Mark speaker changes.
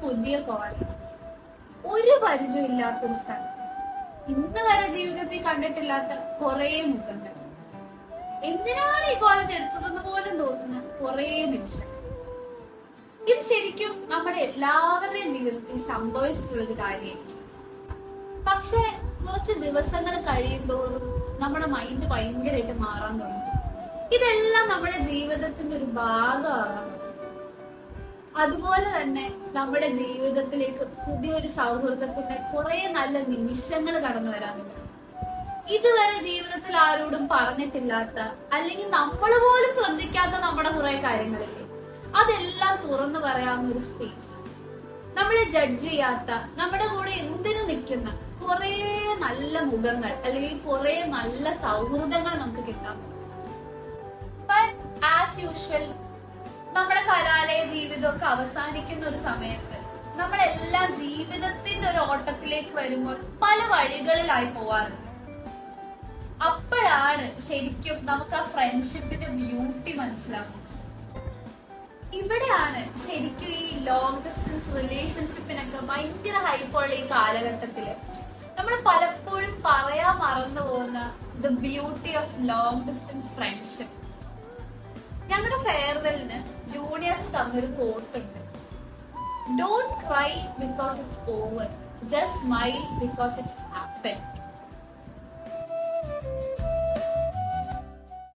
Speaker 1: പുതിയ കോളേജ്, ഒരു പരിചയം ഇല്ലാത്തൊരു സ്ഥലം, ഇന്ന് വരെ ജീവിതത്തിൽ കണ്ടിട്ടില്ലാത്ത കുറെ മുഖങ്ങൾ. എന്തിനാണ് ഈ കോളേജ് എടുത്തതെന്ന് പോലും തോന്നുന്ന കുറെ നിമിഷങ്ങൾ. ഇത് ശരിക്കും നമ്മുടെ എല്ലാവരുടെയും ജീവിതത്തിൽ സംഭവിച്ചിട്ടുള്ളൊരു കാര്യമായിരിക്കും. പക്ഷെ കുറച്ച് ദിവസങ്ങൾ കഴിയുന്തോറും നമ്മുടെ മൈൻഡ് ഭയങ്കരമായിട്ട് മാറാൻ തുടങ്ങും. ഇതെല്ലാം നമ്മുടെ ജീവിതത്തിന്റെ ഒരു ഭാഗമാകാൻ തുടങ്ങും. അതുപോലെ തന്നെ നമ്മുടെ ജീവിതത്തിലേക്ക് പുതിയൊരു സൗഹൃദത്തിന്റെ കുറെ നല്ല നിമിഷങ്ങൾ കടന്നു വരാനുണ്ട്. ഇതുവരെ ജീവിതത്തിൽ ആരോടും പറഞ്ഞിട്ടില്ലാത്ത, അല്ലെങ്കിൽ നമ്മൾ പോലും ശ്രദ്ധിക്കാത്ത നമ്മുടെ കുറെ കാര്യങ്ങളില്ലേ, അതെല്ലാം തുറന്നു പറയാവുന്ന ഒരു സ്പേസ്. നമ്മളെ ജഡ്ജ് ചെയ്യാത്ത, നമ്മുടെ കൂടെ എന്തിനു നിൽക്കുന്ന കുറെ നല്ല മുഖങ്ങൾ അല്ലെങ്കിൽ കുറെ നല്ല സൗഹൃദങ്ങൾ നമുക്ക് കിട്ടാം. ബട്ട് ആസ് യൂഷ്വൽ നമ്മുടെ കലാലയ ജീവിതമൊക്കെ അവസാനിക്കുന്ന ഒരു സമയത്ത് നമ്മളെല്ലാം ജീവിതത്തിന്റെ ഒരു ഓട്ടത്തിലേക്ക് വരുമ്പോൾ പല വഴികളിലായി പോവാറുണ്ട്. അപ്പോഴാണ് ശരിക്കും നമുക്ക് ആ ഫ്രണ്ട്ഷിപ്പിന്റെ ബ്യൂട്ടി മനസ്സിലാക്കുന്നത്. ഇവിടെയാണ് ശരിക്കും ഈ ലോങ് ഡിസ്റ്റൻസ് റിലേഷൻഷിപ്പിനൊക്കെ ഭയങ്കര ഹൈപ്പുള്ള ഈ കാലഘട്ടത്തില് നമ്മൾ പലപ്പോഴും പറയാൻ മറന്നു പോകുന്ന the beauty of long distance friendship. ഞങ്ങളുടെ ഫെയർവെല്ലിന് ജൂനിയേഴ്സ് തന്നൊരു കോട്ടുണ്ട്. Don't cry because it's over, just smile because it happened.